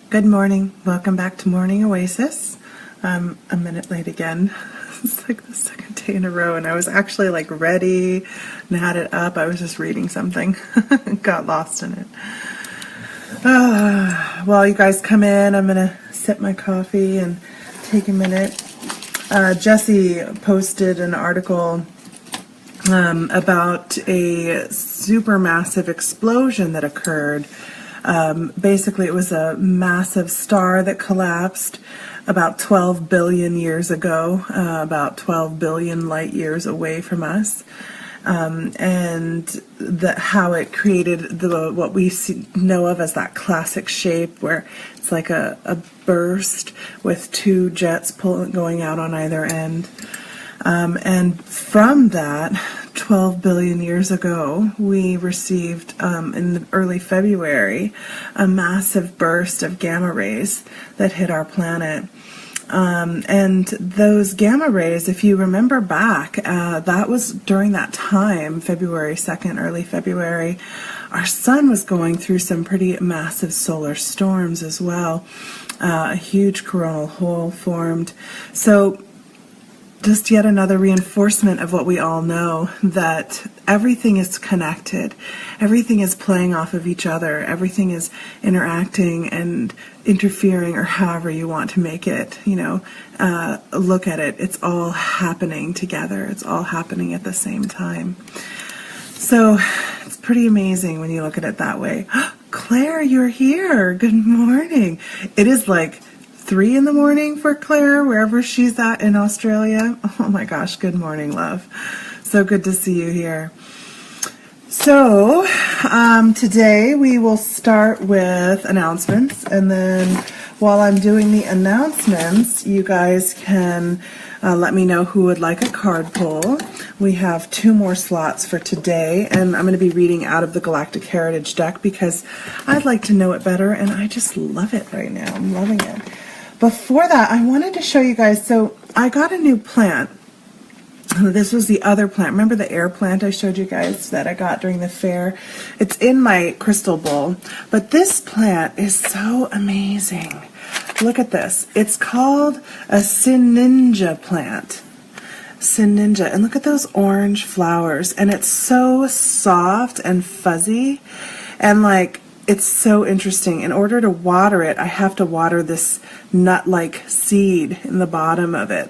Good morning. Welcome back to Morning Oasis. I'm a minute late again. It's like the second day in a row, and I was actually like ready and had it up. I was just reading something. Got lost in it. While you guys come in, I'm going to sip my coffee and take a minute. Jesse posted an article about a supermassive explosion that occurred. Basically, it was a massive star that collapsed about 12 billion years ago, about 12 billion light years away from us. And how it created what we know of as that classic shape where it's like a burst with two jets going out on either end. And from that, 12 billion years ago, we received in the early February a massive burst of gamma rays that hit our planet. And those gamma rays, if you remember back, that was during that time, February 2nd, early February, our sun was going through some pretty massive solar storms as well. A huge coronal hole formed. So just yet another reinforcement of what we all know, that everything is connected. Everything is playing off of each other. Everything is interacting and interfering, or however you want to make it, look at it. It's all happening together. It's all happening at the same time. So it's pretty amazing when you look at it that way. Claire, you're here. Good morning. It is like 3 in the morning for Claire, wherever she's at in Australia. Oh my gosh, good morning, love. So good to see you here. So today we will start with announcements, and then while I'm doing the announcements, you guys can let me know who would like a card pull. We have 2 more slots for today, and I'm going to be reading out of the Galactic Heritage deck because I'd like to know it better, and I just love it right now. I'm loving it. Before that, I wanted to show you guys, so I got a new plant. This was the other plant. Remember the air plant I showed you guys that I got during the fair? It's in my crystal bowl, but this plant is so amazing. Look at this. It's called a Sininja plant. Sininja, and look at those orange flowers, and it's so soft and fuzzy, and like, it's so interesting. In order to water it, I have to water this nut-like seed in the bottom of it.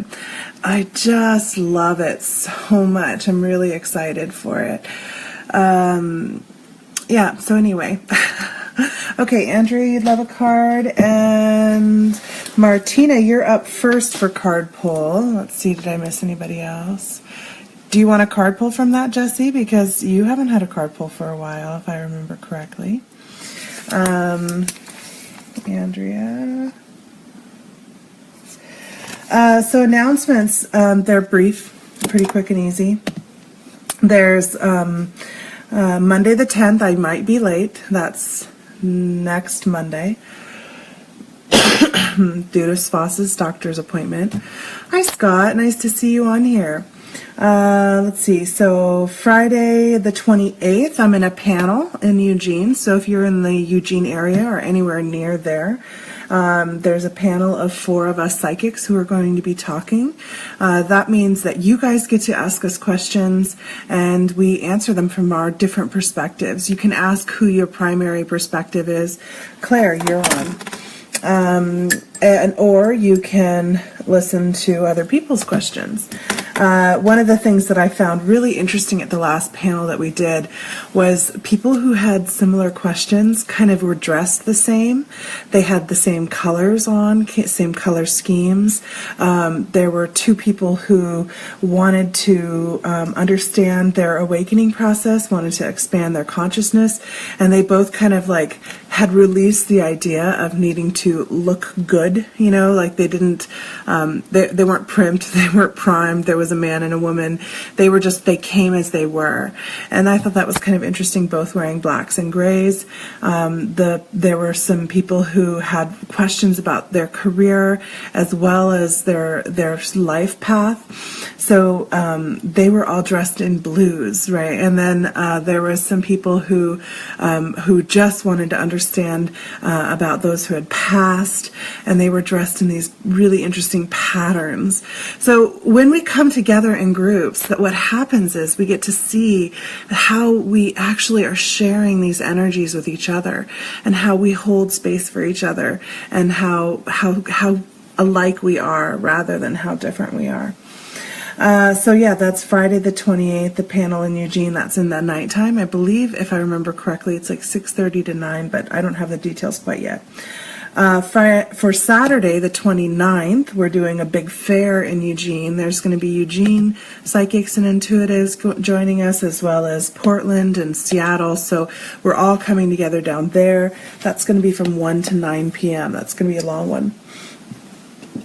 I just love it so much. I'm really excited for it. Yeah, so anyway. Okay, Andrea, you'd love a card. And Martina, you're up first for card pull. Let's see, did I miss anybody else? Do you want a card pull from that, Jesse? Because you haven't had a card pull for a while, if I remember correctly. Andrea. So announcements, they're brief, pretty quick and easy. There's Monday the 10th, I might be late. That's next Monday. Due to Voss's doctor's appointment. Hi, Scott. Nice to see you on here. Let's see, so Friday the 28th, I'm in a panel in Eugene, so if you're in the Eugene area or anywhere near there, there's a panel of 4 of us psychics who are going to be talking. That means that you guys get to ask us questions, and we answer them from our different perspectives. You can ask who your primary perspective is. Claire, you're on. Or you can listen to other people's questions. One of the things that I found really interesting at the last panel that we did was people who had similar questions kind of were dressed the same. They had the same colors on, same color schemes. There were 2 people who wanted to understand their awakening process, wanted to expand their consciousness, and they both kind of like had released the idea of needing to look good, like they didn't, they weren't primed, they weren't primed, there was a man and a woman, they came as they were. And I thought that was kind of interesting, both wearing blacks and grays. There were some people who had questions about their career as well as their life path. So they were all dressed in blues, right? And then there was some people who just wanted to understand understand about those who had passed, and they were dressed in these really interesting patterns. So when we come together in groups, that what happens is we get to see how we actually are sharing these energies with each other, and how we hold space for each other, and how alike we are rather than how different we are. So yeah, that's Friday the 28th, the panel in Eugene. That's in the nighttime. I believe, if I remember correctly, it's like 6:30 to 9, but I don't have the details quite yet. For Saturday the 29th, we're doing a big fair in Eugene. There's going to be Eugene psychics and intuitives joining us, as well as Portland and Seattle. So we're all coming together down there. That's going to be from 1 to 9 p.m. That's going to be a long one.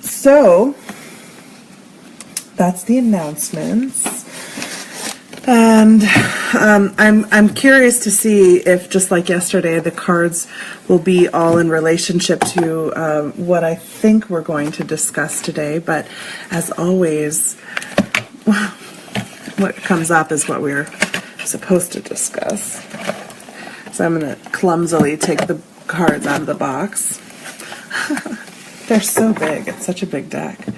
So that's the announcements, and I'm curious to see if, just like yesterday, the cards will be all in relationship to what I think we're going to discuss today. But as always, what comes up is what we're supposed to discuss. So I'm going to clumsily take the cards out of the box. They're so big. It's such a big deck.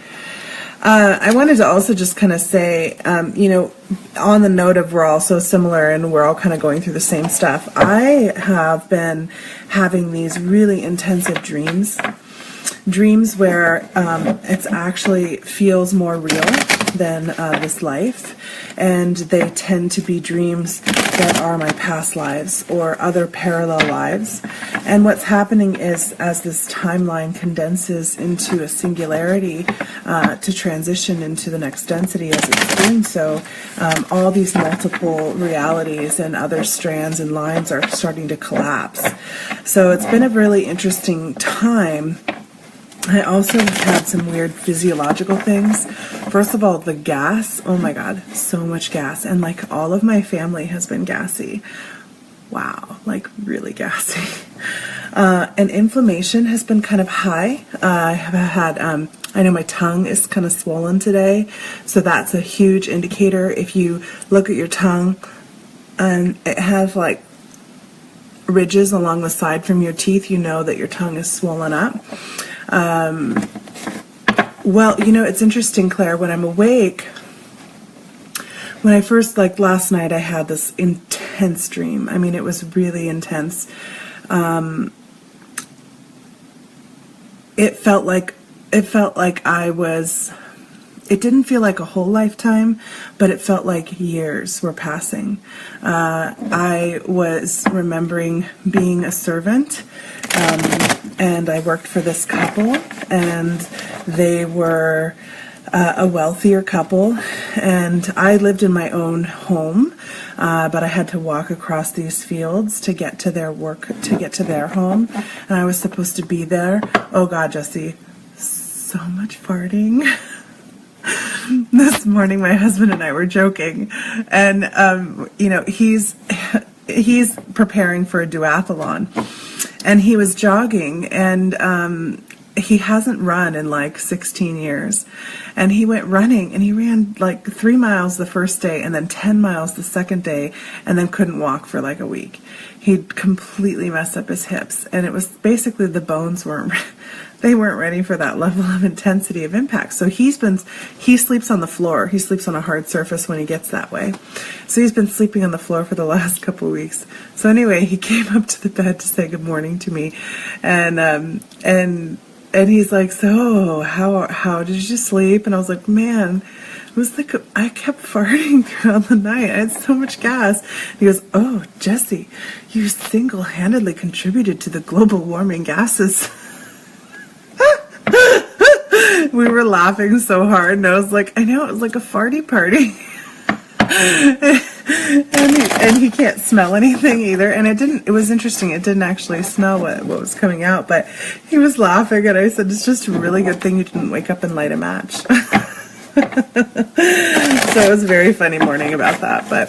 I wanted to also just kind of say, you know, on the note of we're all so similar and we're all kind of going through the same stuff, I have been having these really intensive dreams where it actually feels more real than this life, and they tend to be dreams that are my past lives or other parallel lives. And what's happening is, as this timeline condenses into a singularity to transition into the next density, as it's doing so, all these multiple realities and other strands and lines are starting to collapse. So it's been a really interesting time. I also had some weird physiological things. First of all, the gas. Oh my God, so much gas. And like all of my family has been gassy. Wow, like really gassy. And inflammation has been kind of high. I have had, I know my tongue is kind of swollen today. So that's a huge indicator. If you look at your tongue and it has like ridges along the side from your teeth, you know that your tongue is swollen up. Well, you know, it's interesting, Claire, when I'm awake, when I first, like last night, I had this intense dream. I mean, it was really intense. It felt like I was, it didn't feel like a whole lifetime, but it felt like years were passing. I was remembering being a servant, and I worked for this couple, and they were a wealthier couple, and I lived in my own home, but I had to walk across these fields to get to their work, to get to their home, and I was supposed to be there. Oh God, Jesse, so much farting. This morning my husband and I were joking, and you know, he's preparing for a duathlon, and he was jogging, and he hasn't run in like 16 years, and he went running, and he ran like 3 miles the first day and then 10 miles the second day, and then couldn't walk for like a week. He'd completely messed up his hips, and it was basically the bones weren't ready for that level of intensity of impact. So he sleeps on the floor. He sleeps on a hard surface when he gets that way. So he's been sleeping on the floor for the last couple of weeks. So anyway, he came up to the bed to say good morning to me, and he's like, so how did you sleep? And I was like, man, it was like I kept farting throughout the night. I had so much gas. And he goes, oh, Jesse, you single-handedly contributed to the global warming gases. We were laughing so hard, and I was like, I know, it was like a farty party. and he can't smell anything either, and it was interesting, it didn't actually smell what was coming out, but he was laughing, and I said, it's just a really good thing you didn't wake up and light a match. So it was a very funny morning about that, but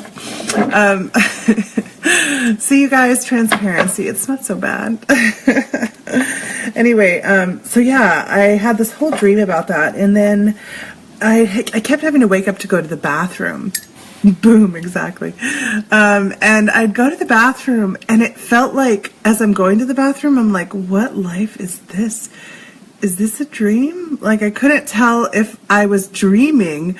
see, you guys, transparency, it's not so bad. Anyway, so yeah, I had this whole dream about that, and then I kept having to wake up to go to the bathroom Boom, exactly. And I'd go to the bathroom, and it felt like, as I'm going to the bathroom, I'm like, what life is this? Is this a dream? Like, I couldn't tell if I was dreaming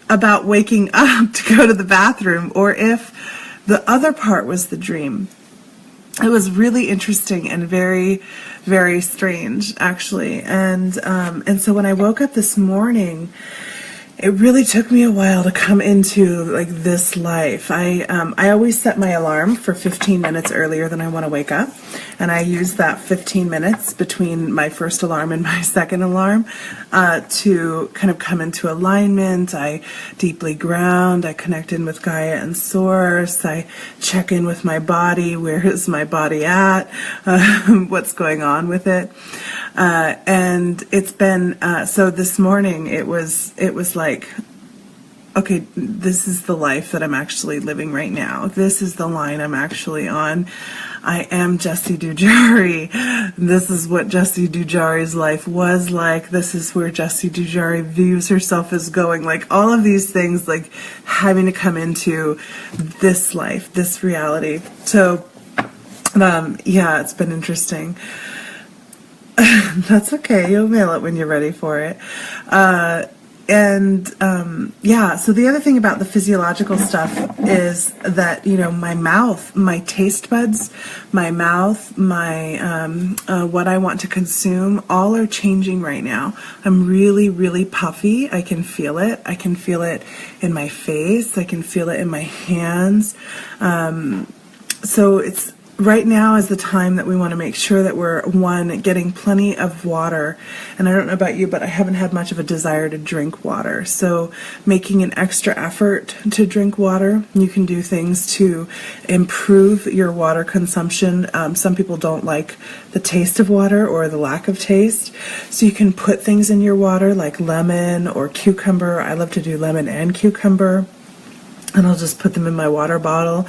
about waking up to go to the bathroom or if the other part was the dream. It was really interesting and very, very strange, actually. And so when I woke up this morning, it really took me a while to come into like this life. I always set my alarm for 15 minutes earlier than I want to wake up, and I use that 15 minutes between my first alarm and my second alarm to kind of come into alignment. I deeply ground. I connect in with Gaia and Source. I check in with my body. Where is my body at? What's going on with it? And it's been so this morning. It was like, okay, this is the life that I'm actually living right now. This is the line I'm actually on. I am Jessie Dujari. This is what Jessie Dujari's life was like. This is where Jessie Dujari views herself as going. Like, all of these things, like having to come into this life, this reality. So, yeah, it's been interesting. That's okay. You'll mail it when you're ready for it. Yeah, so the other thing about the physiological stuff is that, you know, my mouth, my taste buds, my mouth, my what I want to consume, all are changing right now. I'm really, really puffy. I can feel it. I can feel it in my face. I can feel it in my hands. So it's right now is the time that we want to make sure that we're, one, getting plenty of water. And I don't know about you, but I haven't had much of a desire to drink water. So making an extra effort to drink water. You can do things to improve your water consumption. Some people don't like the taste of water or the lack of taste. So you can put things in your water like lemon or cucumber. I love to do lemon and cucumber. And I'll just put them in my water bottle.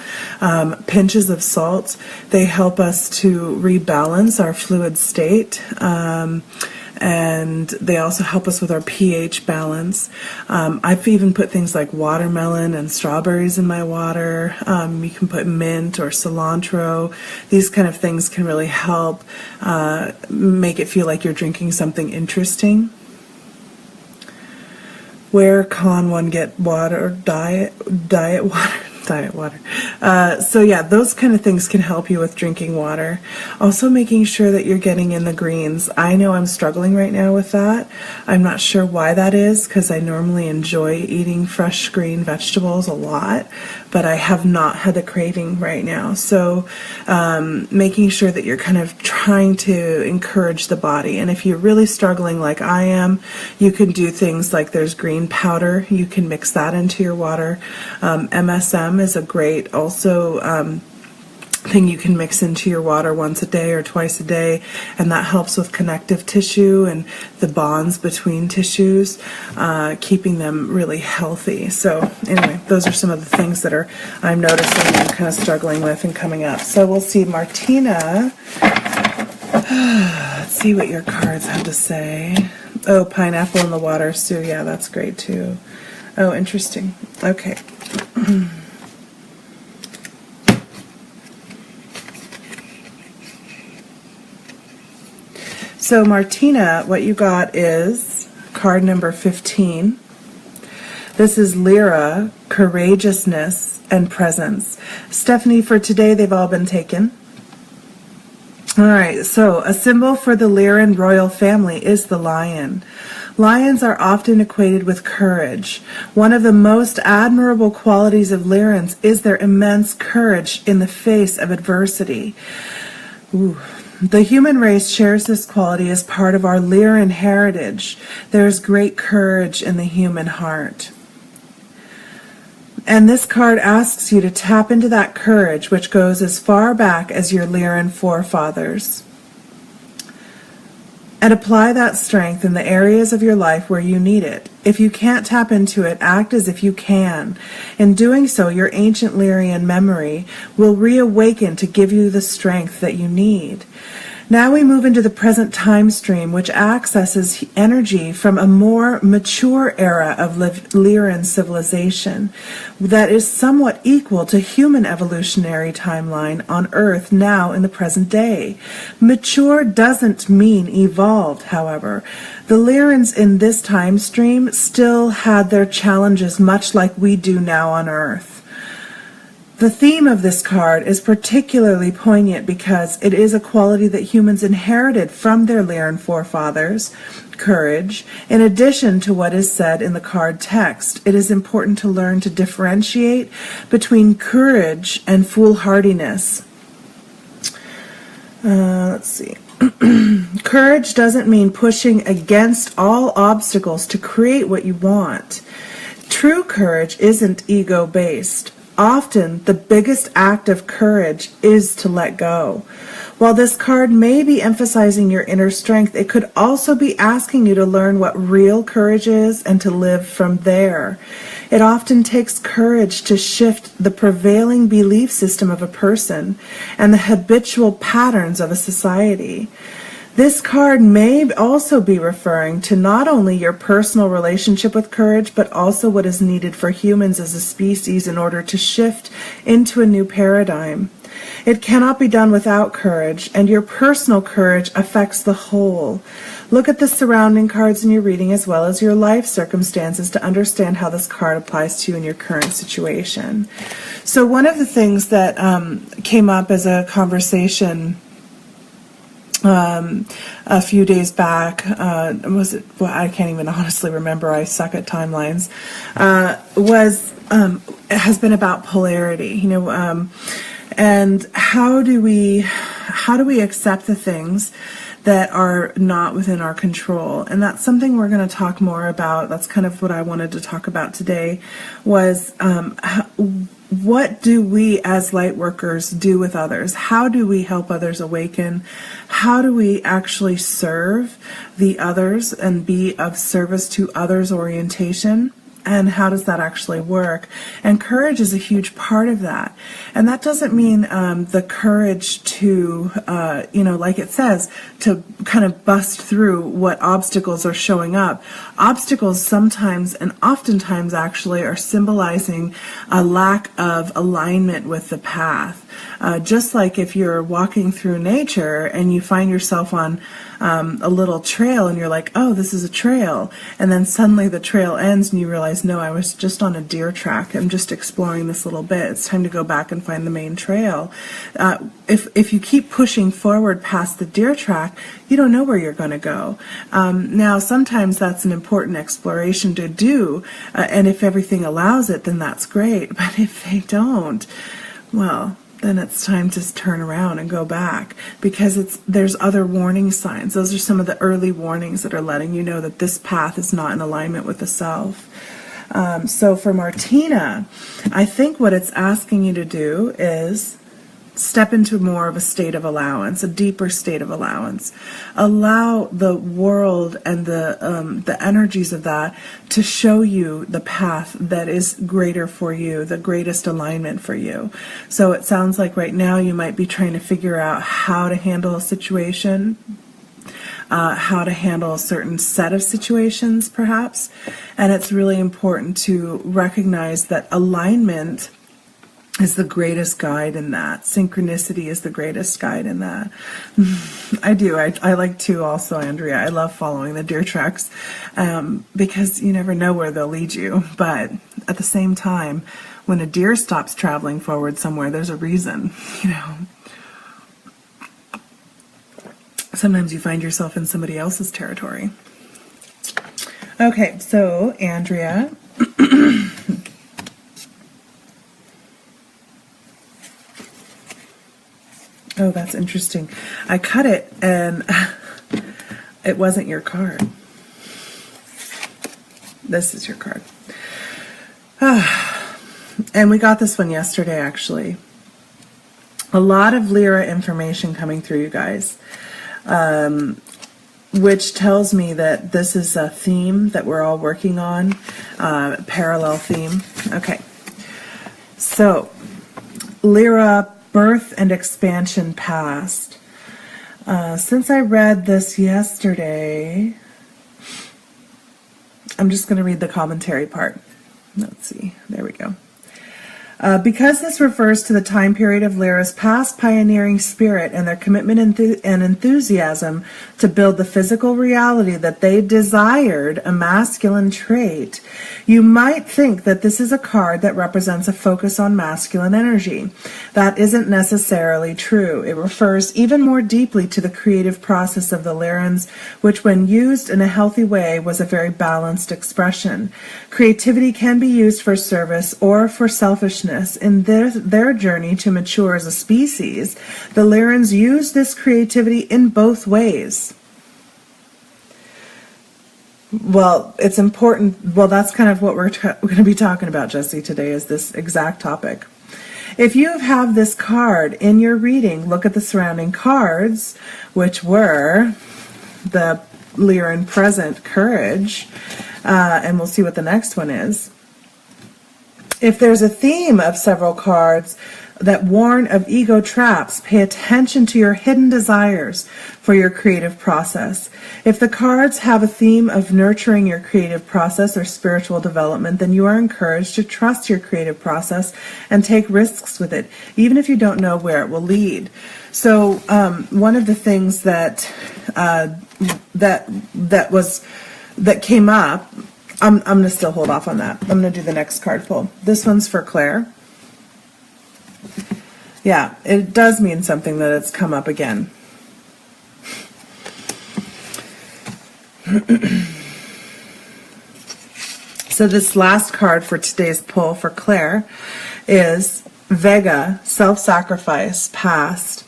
Pinches of salt, they help us to rebalance our fluid state. And they also help us with our pH balance. I've even put things like watermelon and strawberries in my water. You can put mint or cilantro. These kind of things can really help make it feel like you're drinking something interesting. Where can one get water? Diet water. Diet water. So yeah, those kind of things can help you with drinking water. Also making sure that you're getting in the greens. I know I'm struggling right now with that. I'm not sure why that is, because I normally enjoy eating fresh green vegetables a lot, but I have not had the craving right now. So making sure that you're kind of trying to encourage the body. And if you're really struggling like I am, you can do things like there's green powder. You can mix that into your water. MSM is a great also thing you can mix into your water once a day or twice a day, and that helps with connective tissue and the bonds between tissues, keeping them really healthy. So anyway, those are some of the things that I'm noticing and kind of struggling with and coming up. So we'll see, Martina. Let's see what your cards have to say. Oh, pineapple in the water, Sue. Yeah, that's great too. Oh, interesting. Okay. So Martina, what you got is card number 15. This is Lyra, courageousness and presence. Stephanie, for today, they've all been taken. All right, so a symbol for the Lyran royal family is the lion. Lions are often equated with courage. One of the most admirable qualities of Lyrans is their immense courage in the face of adversity. Ooh. The human race shares this quality as part of our Lyran heritage. There is great courage in the human heart. And this card asks you to tap into that courage, which goes as far back as your Lyran forefathers. And apply that strength in the areas of your life where you need it. If you can't tap into it, act as if you can. In doing so, your ancient Lyrian memory will reawaken to give you the strength that you need. Now we move into the present time stream, which accesses energy from a more mature era of Lyran civilization that is somewhat equal to human evolutionary timeline on Earth now in the present day. Mature doesn't mean evolved, however. The Lyrans in this time stream still had their challenges much like we do now on Earth. The theme of this card is particularly poignant because it is a quality that humans inherited from their Lyran forefathers, courage. In addition to what is said in the card text, it is important to learn to differentiate between courage and foolhardiness. Let's see. Courage doesn't mean pushing against all obstacles to create what you want. True courage isn't ego-based. Often, the biggest act of courage is to let go. While this card may be emphasizing your inner strength, it could also be asking you to learn what real courage is and to live from there. It often takes courage to shift the prevailing belief system of a person and the habitual patterns of a society. This card may also be referring to not only your personal relationship with courage, but also what is needed for humans as a species in order to shift into a new paradigm. It cannot be done without courage, and your personal courage affects the whole. Look at the surrounding cards in your reading as well as your life circumstances to understand how this card applies to you in your current situation. So one of the things that came up as a conversation a few days back, was it, well, I can't even honestly remember, I suck at timelines, has been about polarity, and how do we accept the things that are not within our control. And that's something we're going to talk more about. That's kind of what I wanted to talk about today, was what do we as light workers do with others? How do we help others awaken? How do we actually serve the others and be of service to others' orientation? And how does that actually work? And courage is a huge part of that. And that doesn't mean the courage to, like it says, to kind of bust through what obstacles are showing up. Obstacles sometimes and oftentimes actually are symbolizing a lack of alignment with the path. Just like if you're walking through nature and you find yourself on a little trail and you're like, oh, this is a trail. And then suddenly the trail ends and you realize, no, I was just on a deer track. I'm just exploring this little bit. It's time to go back and find the main trail. If you keep pushing forward past the deer track, you don't know where you're going to go. Now, sometimes that's an important exploration to do. And if everything allows it, then that's great. But if they don't, well, then it's time to turn around and go back, because there's other warning signs. Those are some of the early warnings that are letting you know that this path is not in alignment with the self. So for Martina, I think what it's asking you to do is step into more of a state of allowance, a deeper state of allowance. Allow the world and the energies of that to show you the path that is greater for you, the greatest alignment for you. So it sounds like right now you might be trying to figure out how to handle a situation, how to handle a certain set of situations perhaps. And it's really important to recognize that alignment is the greatest guide in that. Synchronicity is the greatest guide in that. I do. I like to also, Andrea. I love following the deer tracks because you never know where they'll lead you. But at the same time, when a deer stops traveling forward somewhere, there's a reason, Sometimes you find yourself in somebody else's territory. Okay, so Andrea. Oh, that's interesting. I cut it and it wasn't your card. This is your card. And we got this one yesterday, actually. A lot of Lyra information coming through, you guys, which tells me that this is a theme that we're all working on, parallel theme. Okay. So, Lyra, birth and expansion past. Since I read this yesterday, I'm just going to read the commentary part. Let's see. There we go. Because this refers to the time period of Lyra's past pioneering spirit and their commitment and enthusiasm to build the physical reality that they desired, a masculine trait, you might think that this is a card that represents a focus on masculine energy. That isn't necessarily true. It refers even more deeply to the creative process of the Lyrans, which when used in a healthy way was a very balanced expression. Creativity can be used for service or for selfishness. In their journey to mature as a species, the Lyrans use this creativity in both ways. Well, it's important. Well, that's kind of what we're going to be talking about, Jesse, today, is this exact topic. If you have this card in your reading, look at the surrounding cards, which were the Lyran present courage, and we'll see what the next one is. If there's a theme of several cards that warn of ego traps, pay attention to your hidden desires for your creative process. If the cards have a theme of nurturing your creative process or spiritual development, then you are encouraged to trust your creative process and take risks with it, even if you don't know where it will lead. So one of the things that came up, I'm going to still hold off on that. I'm going to do the next card pull. This one's for Claire. Yeah, it does mean something that it's come up again. So this last card for today's pull for Claire is Vega, self-sacrifice, past.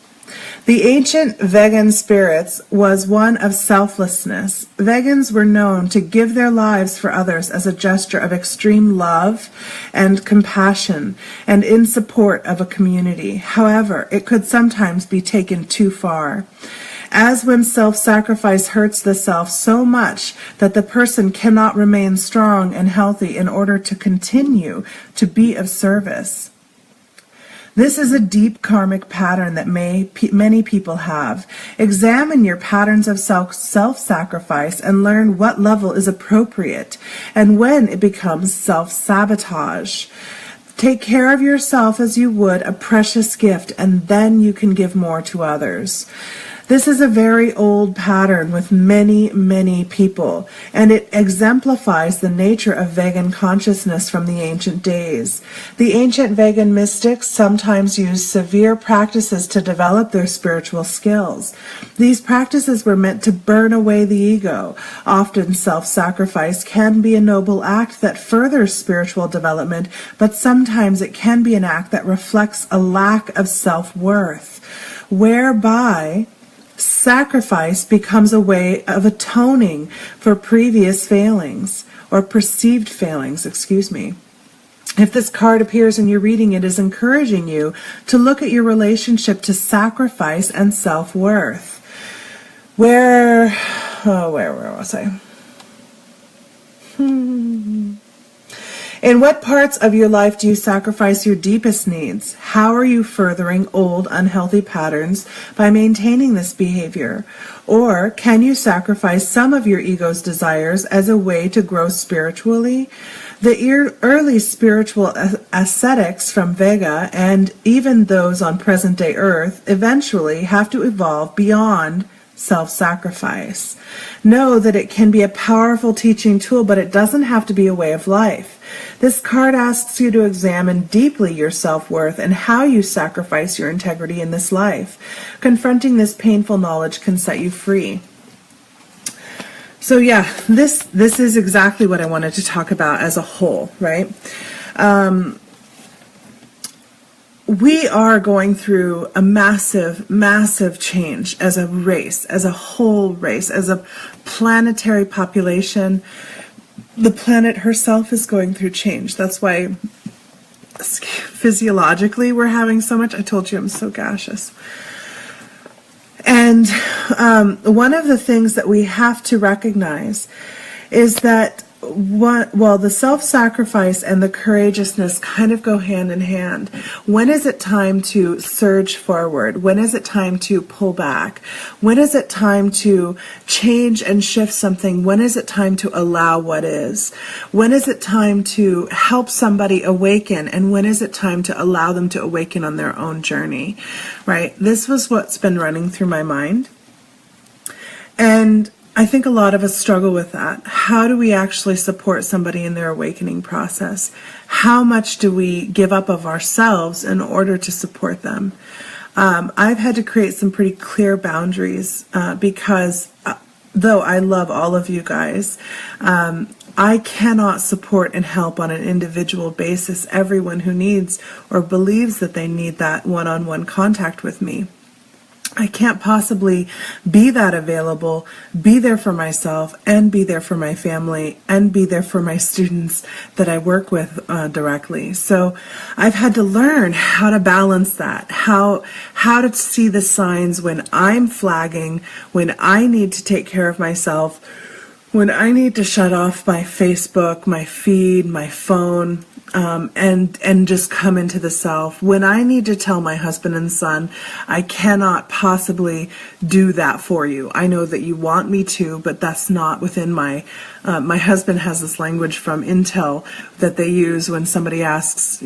The ancient Vegan spirits was one of selflessness. Vegans were known to give their lives for others as a gesture of extreme love and compassion and in support of a community. However, it could sometimes be taken too far. As when self-sacrifice hurts the self so much that the person cannot remain strong and healthy in order to continue to be of service. This is a deep karmic pattern that many people have. Examine your patterns of self-sacrifice and learn what level is appropriate and when it becomes self-sabotage. Take care of yourself as you would a precious gift, and then you can give more to others. This is a very old pattern with many, many people, and it exemplifies the nature of Vegan consciousness from the ancient days. The ancient Vegan mystics sometimes used severe practices to develop their spiritual skills. These practices were meant to burn away the ego. Often self-sacrifice can be a noble act that furthers spiritual development, but sometimes it can be an act that reflects a lack of self-worth, whereby sacrifice becomes a way of atoning for previous failings, or perceived failings, If this card appears in your reading, it is encouraging you to look at your relationship to sacrifice and self-worth. Where was I? In what parts of your life do you sacrifice your deepest needs? How are you furthering old, unhealthy patterns by maintaining this behavior? Or can you sacrifice some of your ego's desires as a way to grow spiritually? The early spiritual ascetics from Vega, and even those on present-day Earth, eventually have to evolve beyond self-sacrifice. Know that it can be a powerful teaching tool, but it doesn't have to be a way of life. This card asks you to examine deeply your self-worth and how you sacrifice your integrity in this life. Confronting this painful knowledge can set you free. So yeah, this is exactly what I wanted to talk about as a whole, right? We are going through a massive, massive change as a race, as a whole race, as a planetary population. The planet herself is going through change. That's why physiologically we're having so much. I told you I'm so gaseous. And one of the things that we have to recognize is that the self-sacrifice and the courageousness kind of go hand in hand. When is it time to surge forward? When is it time to pull back? When is it time to change and shift something? When is it time to allow what is? When is it time to help somebody awaken? And when is it time to allow them to awaken on their own journey? Right? This was what's been running through my mind. And I think a lot of us struggle with that. How do we actually support somebody in their awakening process? How much do we give up of ourselves in order to support them? I've had to create some pretty clear boundaries because though I love all of you guys, I cannot support and help on an individual basis everyone who needs or believes that they need that one-on-one contact with me. I can't possibly be that available, be there for myself, and be there for my family, and be there for my students that I work with directly. So I've had to learn how to balance that, how to see the signs when I'm flagging, when I need to take care of myself, when I need to shut off my Facebook, my feed, my phone, and just come into the self. When I need to tell my husband and son, I cannot possibly do that for you. I know that you want me to, but that's not within my husband has this language from Intel that they use when somebody asks,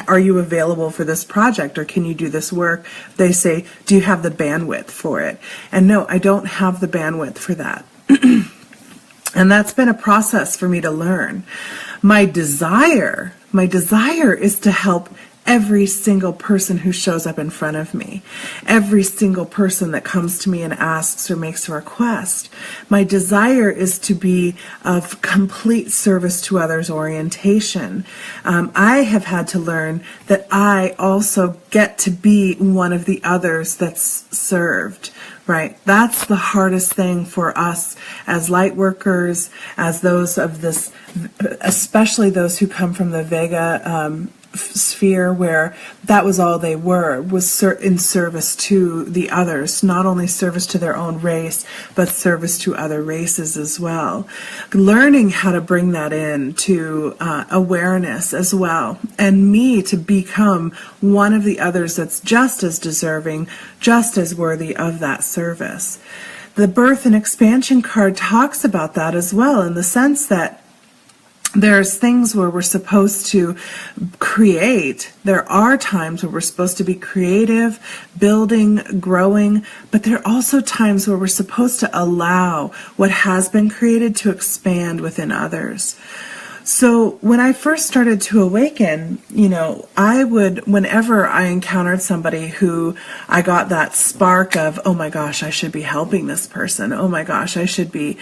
are you available for this project or can you do this work? They say, do you have the bandwidth for it? And no, I don't have the bandwidth for that. And that's been a process for me to learn. My desire is to help every single person who shows up in front of me, every single person that comes to me and asks or makes a request. My desire is to be of complete service to others orientation. I have had to learn that I also get to be one of the others that's served. Right. That's the hardest thing for us as light workers, as those of this, especially those who come from the Vega sphere where that was all they were, was in service to the others, not only service to their own race, but service to other races as well. Learning how to bring that in to awareness as well, and me to become one of the others that's just as deserving, just as worthy of that service. The birth and expansion card talks about that as well, in the sense that there's things where we're supposed to create. There are times where we're supposed to be creative, building, growing, but there are also times where we're supposed to allow what has been created to expand within others. So when I first started to awaken, I would, whenever I encountered somebody who I got that spark of, oh my gosh, I should be helping this person. Oh my gosh, I should be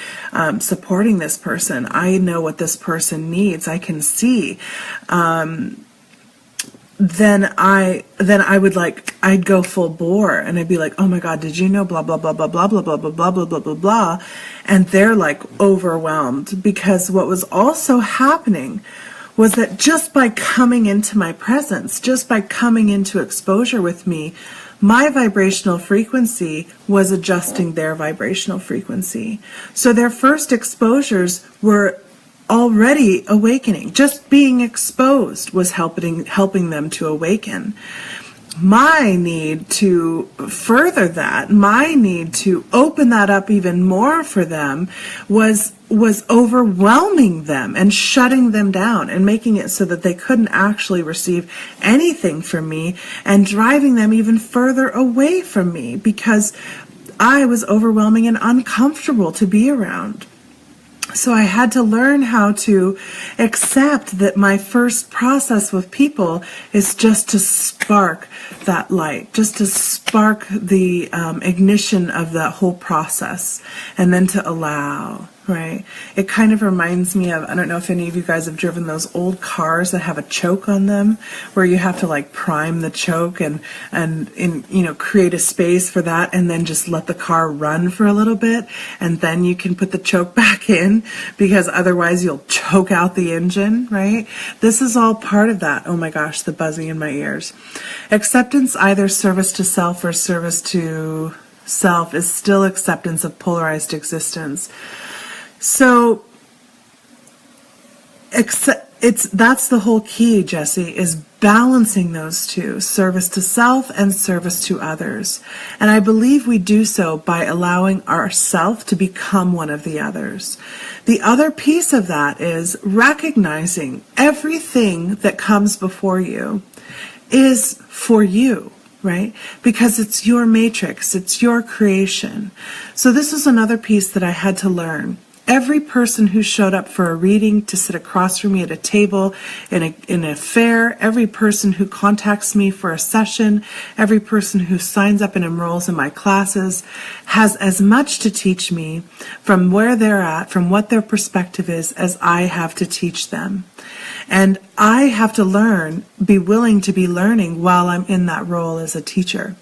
supporting this person. I know what this person needs. I can see. Then I'd go full bore and I'd be like, oh my God, did you know blah, blah, blah, blah, blah, blah, blah, blah, blah, blah, blah, blah, blah. And they're like overwhelmed, because what was also happening was that just by coming into my presence, just by coming into exposure with me, my vibrational frequency was adjusting their vibrational frequency. So their first exposures were already awakening. Just being exposed was helping them to awaken. My need to further that, my need to open that up even more for them was overwhelming them and shutting them down and making it so that they couldn't actually receive anything from me, and driving them even further away from me because I was overwhelming and uncomfortable to be around. So I had to learn how to accept that my first process with people is just to spark that light, just to spark the ignition of that whole process, and then to allow. Right. It kind of reminds me of, I don't know if any of you guys have driven those old cars that have a choke on them, where you have to like prime the choke and create a space for that, and then just let the car run for a little bit, and then you can put the choke back in, because otherwise you'll choke out the engine, right? This is all part of that. Oh my gosh, the buzzing in my ears. Acceptance, either service to self or service to self, is still acceptance of polarized existence. So That's the whole key, Jesse, is balancing those two, service to self and service to others. And I believe we do so by allowing ourself to become one of the others. The other piece of that is recognizing everything that comes before you is for you, right? Because it's your matrix, it's your creation. So this is another piece that I had to learn. Every person who showed up for a reading, to sit across from me at a table, in a fair, every person who contacts me for a session, every person who signs up and enrolls in my classes has as much to teach me from where they're at, from what their perspective is, as I have to teach them. And I have to be willing to be learning while I'm in that role as a teacher.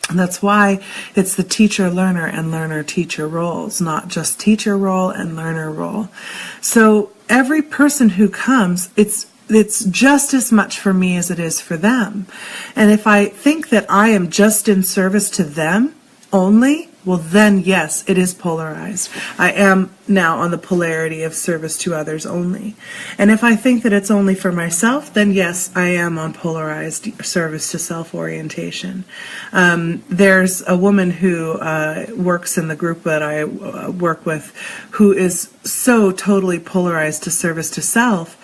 And that's why it's the teacher-learner and learner-teacher roles, not just teacher role and learner role. So every person who comes, it's just as much for me as it is for them. And if I think that I am just in service to them only, well then yes, it is polarized. I am now on the polarity of service to others only. And if I think that it's only for myself, then yes, I am on polarized service to self-orientation. There's a woman who works in the group that I work with who is so totally polarized to service to self,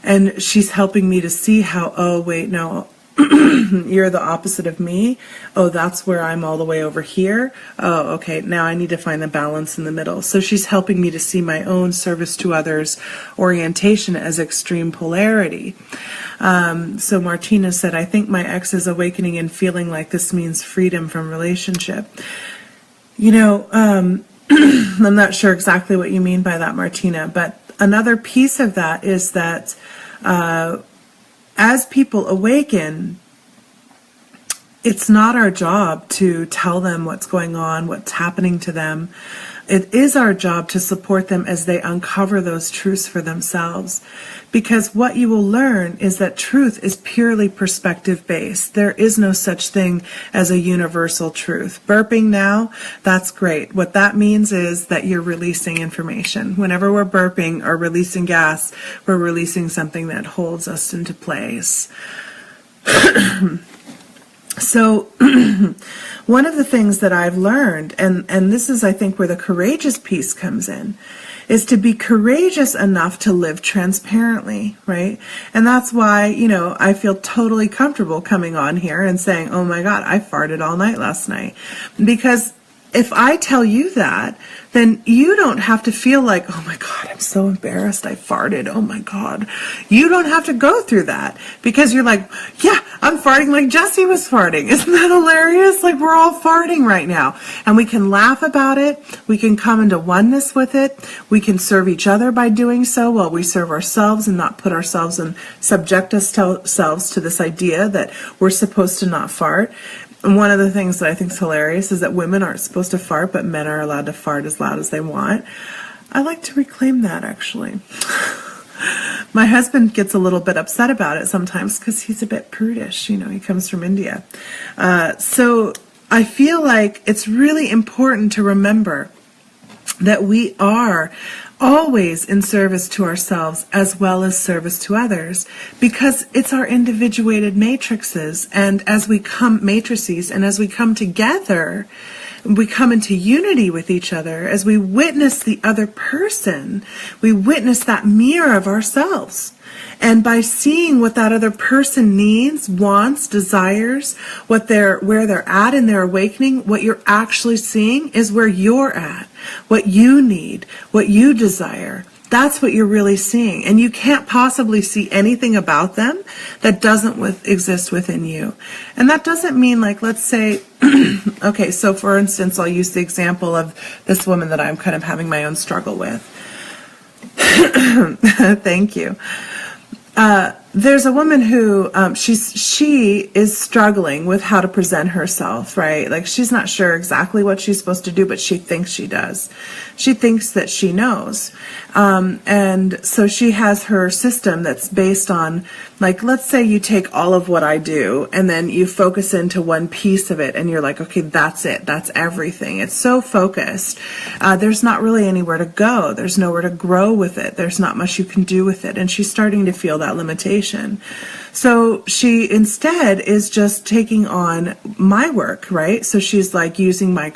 and she's helping me to see how, oh wait, no, you're the opposite of me. Oh, that's where I'm all the way over here. Oh, okay, now I need to find the balance in the middle. So she's helping me to see my own service to others orientation as extreme polarity. So Martina said, I think my ex is awakening and feeling like this means freedom from relationship. You know, I'm not sure exactly what you mean by that, Martina, but another piece of that is that as people awaken, it's not our job to tell them what's going on, what's happening to them. It is our job to support them as they uncover those truths for themselves. Because what you will learn is that truth is purely perspective-based. There is no such thing as a universal truth. Burping now, that's great. What that means is that you're releasing information. Whenever we're burping or releasing gas, we're releasing something that holds us into place. So one of the things that I've learned, and this is, I think, where the courageous piece comes in, is to be courageous enough to live transparently, right? And that's why, you know, I feel totally comfortable coming on here and saying, oh my God, I farted all night last night. Because if I tell you that, then you don't have to feel like, oh my God, I'm so embarrassed, I farted, oh my God. You don't have to go through that because you're like, yeah, I'm farting like Jessie was farting. Isn't that hilarious? Like, we're all farting right now. And we can laugh about it. We can come into oneness with it. We can serve each other by doing so while we serve ourselves and not put ourselves and subject ourselves to this idea that we're supposed to not fart. And one of the things that I think is hilarious is that women aren't supposed to fart, but men are allowed to fart as loud as they want. I like to reclaim that, actually. My husband gets a little bit upset about it sometimes because he's a bit prudish. You know, he comes from India. So I feel like it's really important to remember that we are always in service to ourselves as well as service to others, because it's our individuated matrices, and as we come together, we come into unity with each other. As we witness the other person, we witness that mirror of ourselves. And by seeing what that other person needs, wants, desires, where they're at in their awakening, what you're actually seeing is where you're at, what you need, what you desire. That's what you're really seeing. And you can't possibly see anything about them that doesn't exist within you. And that doesn't mean, like, let's say, okay, so for instance, I'll use the example of this woman that I'm kind of having my own struggle with. Thank you. There's a woman who she is struggling with how to present herself, right? Like, she's not sure exactly what she's supposed to do, but she thinks she does. She thinks that she knows. And so she has her system that's based on, like, let's say you take all of what I do and then you focus into one piece of it and you're like, okay, that's it. That's everything. It's so focused. There's not really anywhere to go. There's nowhere to grow with it. There's not much you can do with it. And she's starting to feel that limitation. So she instead is just taking on my work, right? So she's like using my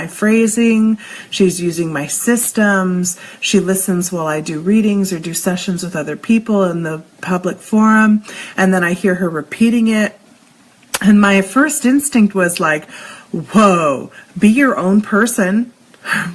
phrasing, she's using my systems, she listens while I do readings or do sessions with other people in the public forum, and then I hear her repeating it. And my first instinct was like, whoa, be your own person.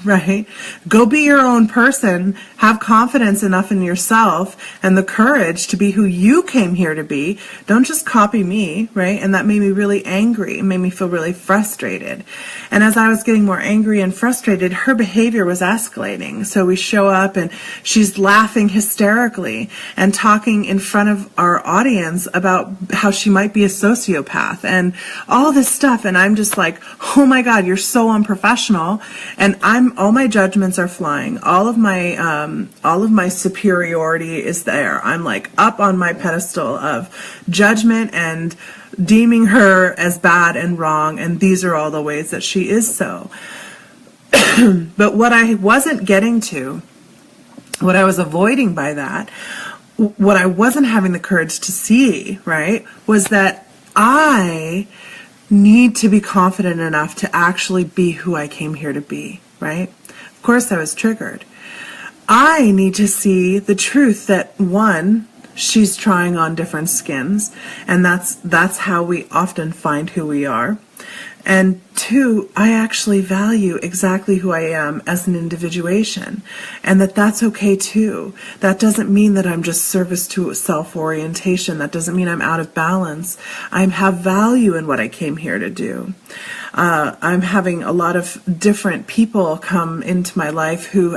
Right? Go be your own person, have confidence enough in yourself and the courage to be who you came here to be. Don't just copy me, right? And that made me really angry. It made me feel really frustrated. And as I was getting more angry and frustrated, her behavior was escalating. So we show up and she's laughing hysterically and talking in front of our audience about how she might be a sociopath and all this stuff. And I'm just like, oh my God, you're so unprofessional. And all my judgments are flying. All of my superiority is there. I'm like up on my pedestal of judgment and deeming her as bad and wrong. And these are all the ways that she is so. But what I wasn't getting to, what I was avoiding by that, what I wasn't having the courage to see, right, was that I need to be confident enough to actually be who I came here to be. Right? Of course I was triggered. I need to see the truth that, one, she's trying on different skins, and that's how we often find who we are. And two, I actually value exactly who I am as an individuation, and that's okay too. That doesn't mean that I'm just service to self-orientation. That doesn't mean I'm out of balance. I have value in what I came here to do. I'm having a lot of different people come into my life who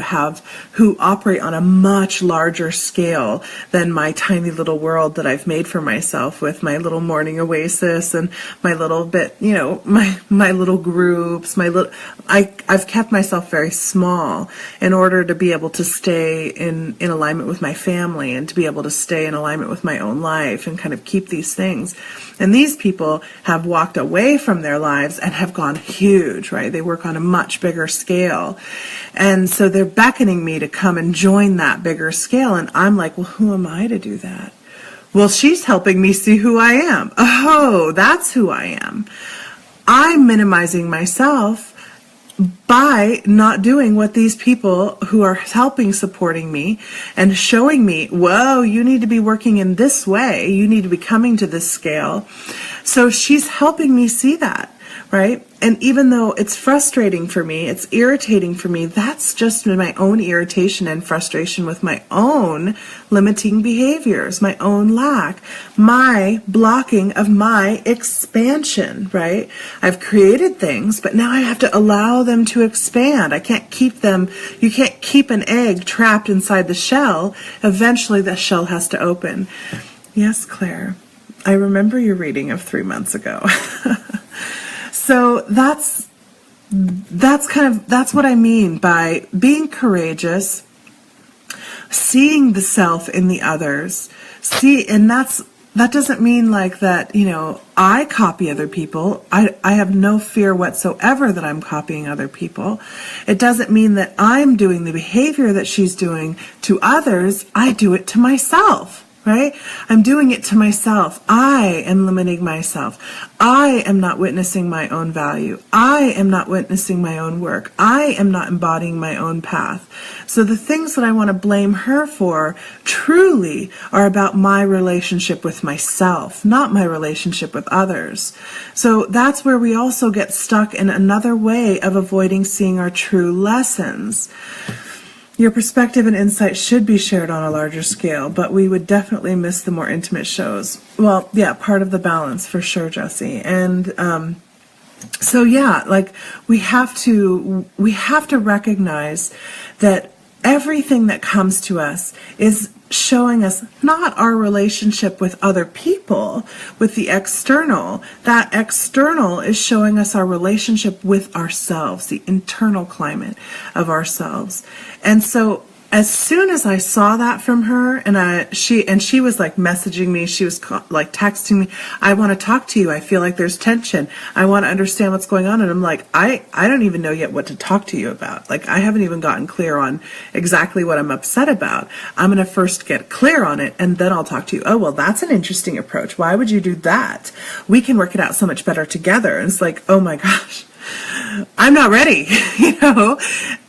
operate on a much larger scale than my tiny little world that I've made for myself with my little morning oasis and my little bit, my little groups, I've kept myself very small in order to be able to stay in alignment with my family and to be able to stay in alignment with my own life and kind of keep these things. And these people have walked away from their lives and have gone huge, right? They work on a much bigger scale. And so they're beckoning me to come and join that bigger scale. And I'm like, well, who am I to do that? Well, she's helping me see who I am. Oh, that's who I am. I'm minimizing myself by not doing what these people who are helping, supporting me and showing me, whoa, you need to be working in this way. You need to be coming to this scale. So she's helping me see that, right? And even though it's frustrating for me, it's irritating for me, that's just my own irritation and frustration with my own limiting behaviors, my own lack, my blocking of my expansion, right? I've created things, but now I have to allow them to expand. I can't keep them. You can't keep an egg trapped inside the shell. Eventually the shell has to open. Yes, Claire, I remember your reading of 3 months ago. So that's what I mean by being courageous, seeing the self in the others. And that doesn't mean like that, I copy other people. I have no fear whatsoever that I'm copying other people. It doesn't mean that I'm doing the behavior that she's doing to others. I do it to myself. Right? I'm doing it to myself. I am limiting myself. I am not witnessing my own value. I am not witnessing my own work. I am not embodying my own path. So the things that I want to blame her for truly are about my relationship with myself, not my relationship with others. So that's where we also get stuck in another way of avoiding seeing our true lessons. Your perspective and insight should be shared on a larger scale, but we would definitely miss the more intimate shows. Well, yeah, part of the balance for sure, Jessie. And so yeah, like we have to recognize that everything that comes to us is showing us not our relationship with other people, with the external. That external is showing us our relationship with ourselves, the internal climate of ourselves. And so as soon as I saw that from her, and she was like messaging me, she was like texting me, I want to talk to you. I feel like there's tension. I want to understand what's going on. And I'm like, I don't even know yet what to talk to you about. Like, I haven't even gotten clear on exactly what I'm upset about. I'm going to first get clear on it, and then I'll talk to you. Oh, well, that's an interesting approach. Why would you do that? We can work it out so much better together. And it's like, oh my gosh, I'm not ready, you know?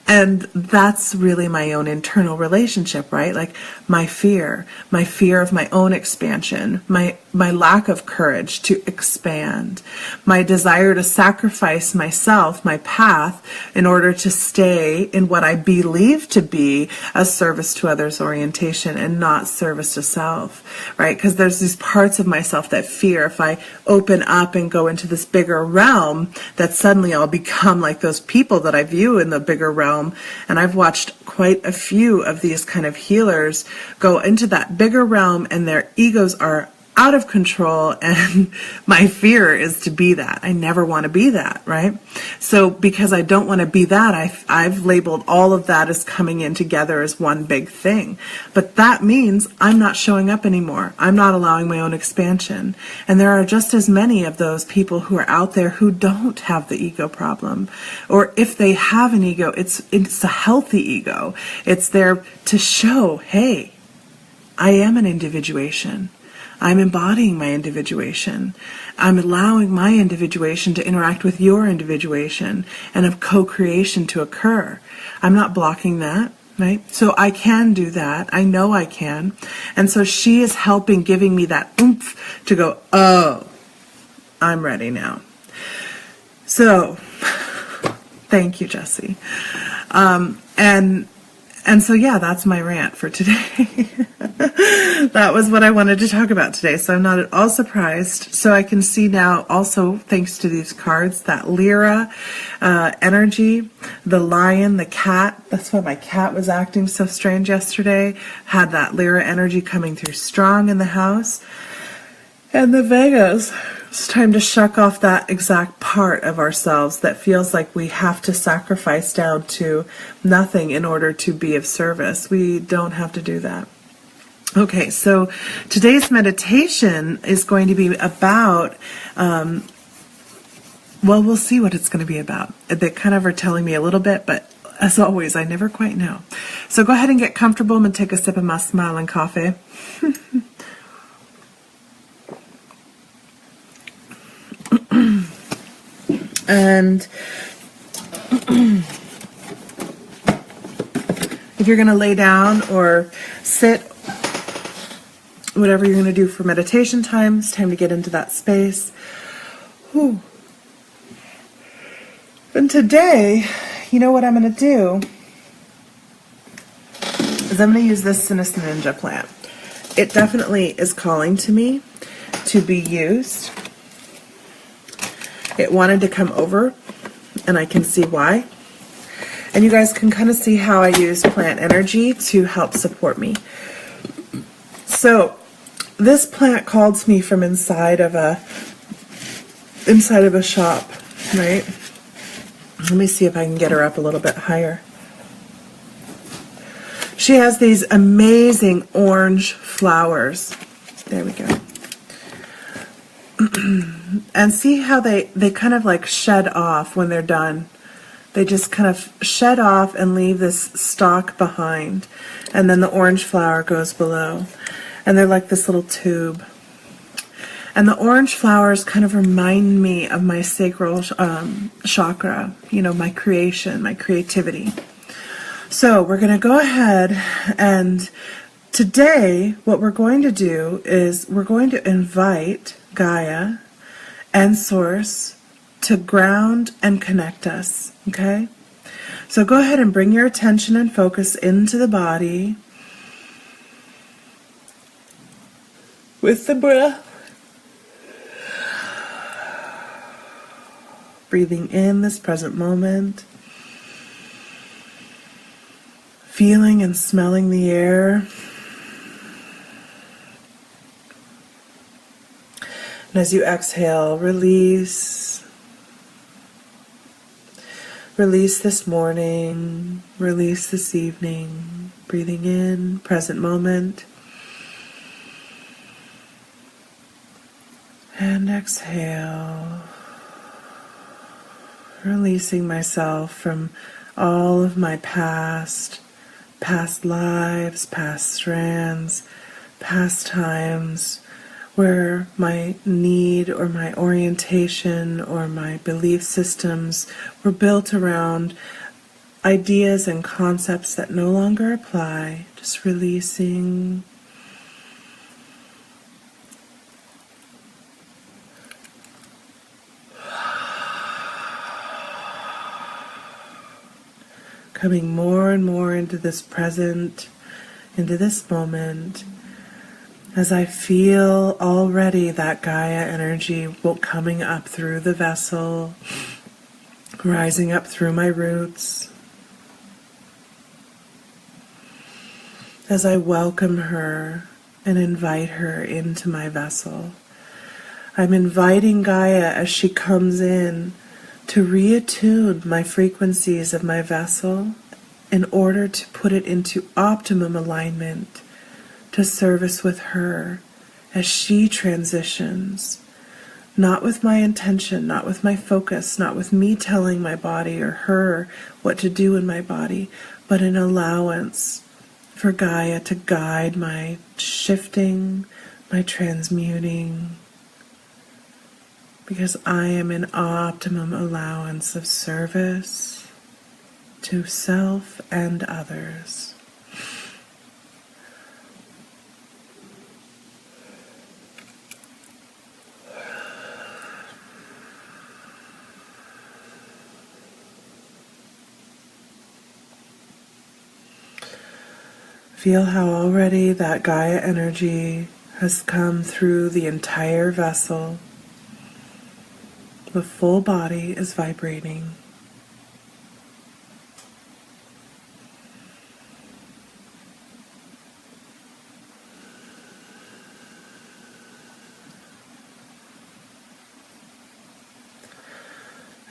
And that's really my own internal relationship, right? Like my fear of my own expansion, my lack of courage to expand, my desire to sacrifice myself, my path, in order to stay in what I believe to be a service to others orientation and not service to self, right? Because there's these parts of myself that fear if I open up and go into this bigger realm, that suddenly I'll become like those people that I view in the bigger realm. And I've watched quite a few of these kind of healers go into that bigger realm, and their egos are out of control, and my fear is to be that. I never want to be that, right? So because I don't want to be that, I've labeled all of that as coming in together as one big thing. But that means I'm not showing up anymore. I'm not allowing my own expansion. And there are just as many of those people who are out there who don't have the ego problem. Or if they have an ego, it's a healthy ego. It's there to show, hey, I am an individuation. I'm embodying my individuation. I'm allowing my individuation to interact with your individuation and of co-creation to occur. I'm not blocking that, right? So I can do that. I know I can. And so she is helping, giving me that oomph to go, oh, I'm ready now. So thank you, Jessie. And so, yeah, that's my rant for today. That was what I wanted to talk about today. So I'm not at all surprised. So I can see now also, thanks to these cards, that Lyra energy, the lion, the cat. That's why my cat was acting so strange yesterday. Had that Lyra energy coming through strong in the house. And the Vegas. It's time to shuck off that exact part of ourselves that feels like we have to sacrifice down to nothing in order to be of service. We don't have to do that. Okay, so today's meditation is going to be about, well, we'll see what it's going to be about. They kind of are telling me a little bit, but as always, I never quite know. So go ahead and get comfortable. I'm going to take a sip of my smiling coffee. And if you're going to lay down or sit, whatever you're going to do for meditation time, it's time to get into that space. Whew. And today, you know what I'm going to do is I'm going to use this Sinus Ninja plant. It definitely is calling to me to be used. It wanted to come over, and I can see why. And you guys can kind of see how I use plant energy to help support me. So this plant called to me from inside of a shop, right? Let me see if I can get her up a little bit higher. She has these amazing orange flowers. There we go. And see how they kind of like shed off when they're done. They just kind of shed off and leave this stalk behind. And then the orange flower goes below. And they're like this little tube. And the orange flowers kind of remind me of my sacral chakra, you know, my creation, my creativity. So we're going to go ahead, and today what we're going to do is we're going to invite Gaia and Source to ground and connect us, okay? So go ahead and bring your attention and focus into the body with the breath. Breathing in this present moment. feeling and smelling the air. And as you exhale, release. Release this morning, release this evening, breathing in, present moment. And exhale, releasing myself from all of my past lives, past strands, past times where my need or my orientation or my belief systems were built around ideas and concepts that no longer apply. Just releasing. Coming more and more into this present, into this moment, as I feel already that Gaia energy coming up through the vessel, rising up through my roots. As I welcome her and invite her into my vessel, I'm inviting Gaia as she comes in to reattune my frequencies of my vessel in order to put it into optimum alignment to service with her as she transitions, not with my intention, not with my focus, not with me telling my body or her what to do in my body, but an allowance for Gaia to guide my shifting, my transmuting, because I am in optimum allowance of service to self and others. Feel how already that Gaia energy has come through the entire vessel. The full body is vibrating.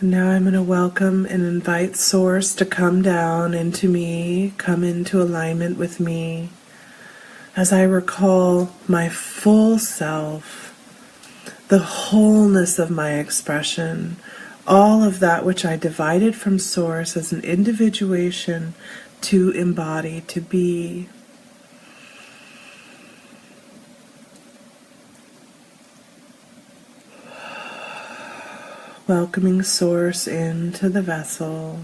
And now I'm going to welcome and invite Source to come down into me, come into alignment with me, as I recall my full self, the wholeness of my expression, all of that which I divided from Source as an individuation to embody, to be. Welcoming Source into the vessel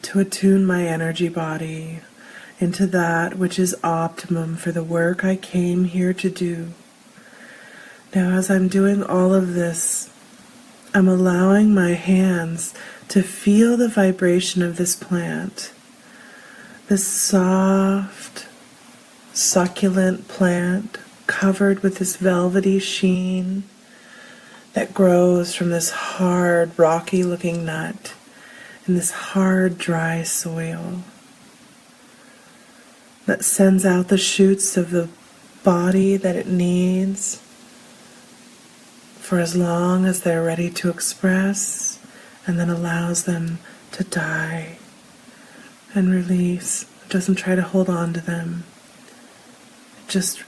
to attune my energy body into that which is optimum for the work I came here to do. Now, as I'm doing all of this, I'm allowing my hands to feel the vibration of this plant, this soft, succulent plant covered with this velvety sheen that grows from this hard, rocky looking nut in this hard, dry soil that sends out the shoots of the body that it needs for as long as they're ready to express, and then allows them to die and release. It doesn't try to hold on to them. It just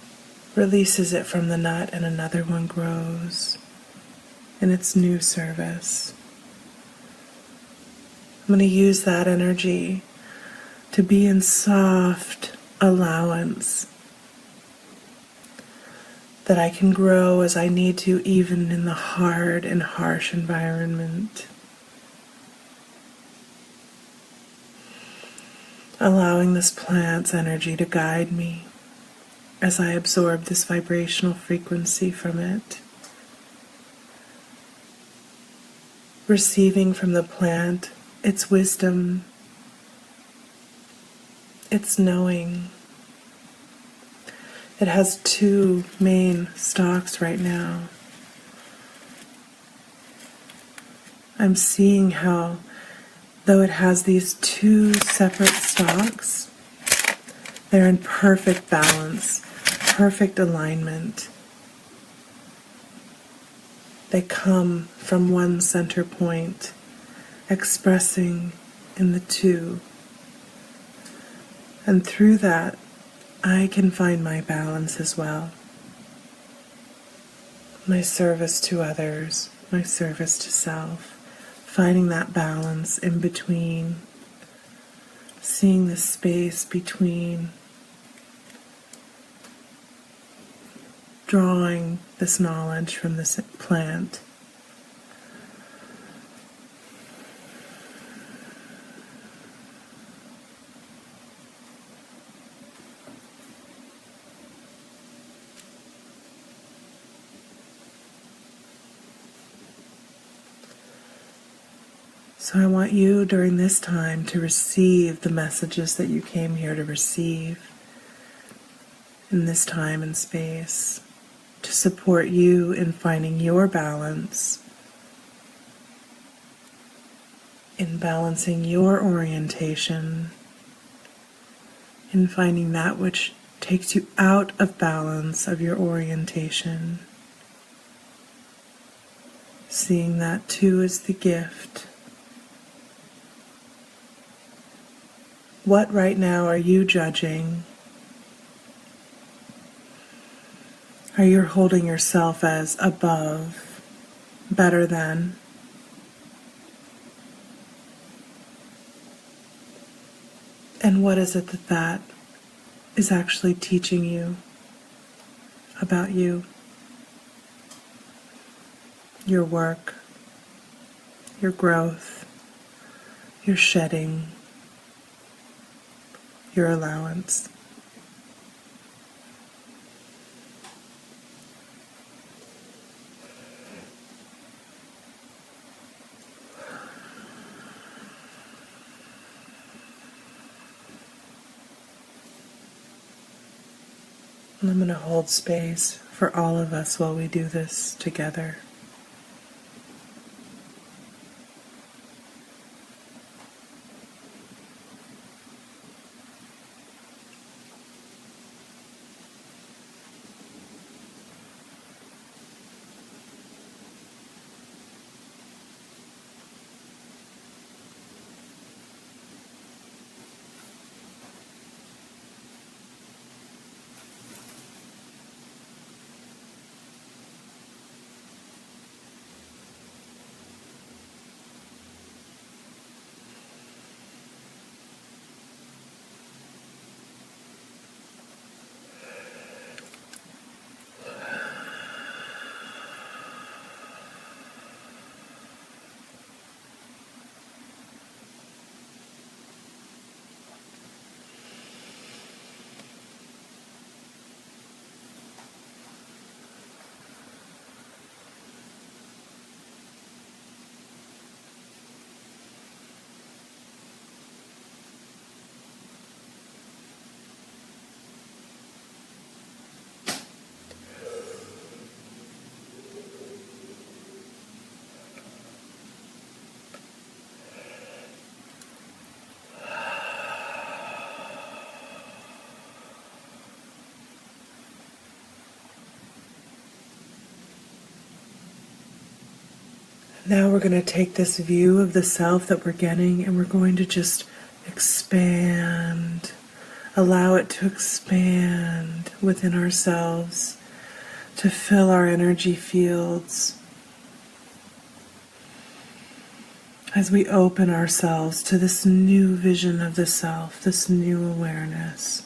releases it from the nut, and another one grows in its new service. I'm going to use that energy to be in soft allowance, that I can grow as I need to, even in the hard and harsh environment. Allowing this plant's energy to guide me as I absorb this vibrational frequency from it. Receiving from the plant its wisdom, its knowing. It has two main stalks right now. I'm seeing how though it has these two separate stalks, they're in perfect balance, perfect alignment. They come from one center point, expressing in the two. And through that, I can find my balance as well. My service to others, my service to self. Finding that balance in between, seeing the space between, drawing this knowledge from this plant. So I want you during this time to receive the messages that you came here to receive in this time and space, to support you in finding your balance, in balancing your orientation, in finding that which takes you out of balance of your orientation, seeing that too as the gift. What right now are you judging? Are you holding yourself as above, better than? And what is it that is actually teaching you about you, your work, your growth, your shedding, your allowance? And I'm going to hold space for all of us while we do this together. Now we're going to take this view of the self that we're getting and we're going to just expand, allow it to expand within ourselves, to fill our energy fields as we open ourselves to this new vision of the self, this new awareness.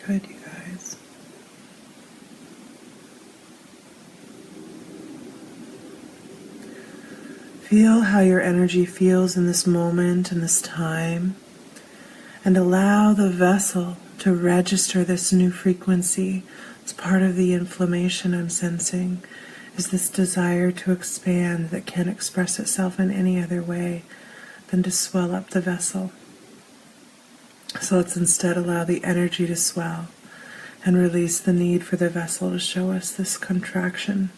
good, you guys. Feel how your energy feels in this moment, in this time, and allow the vessel to register this new frequency. It's part of the inflammation I'm sensing, is this desire to expand that can't express itself in any other way than to swell up the vessel. So let's instead allow the energy to swell and release the need for the vessel to show us this contraction.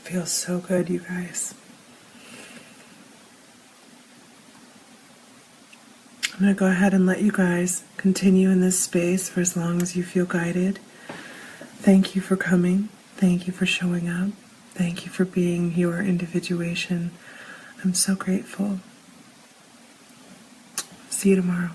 Feels so good, you guys. I'm going to go ahead and let you guys continue in this space for as long as you feel guided. Thank you for coming. Thank you for showing up. Thank you for being your individuation. I'm so grateful. See you tomorrow.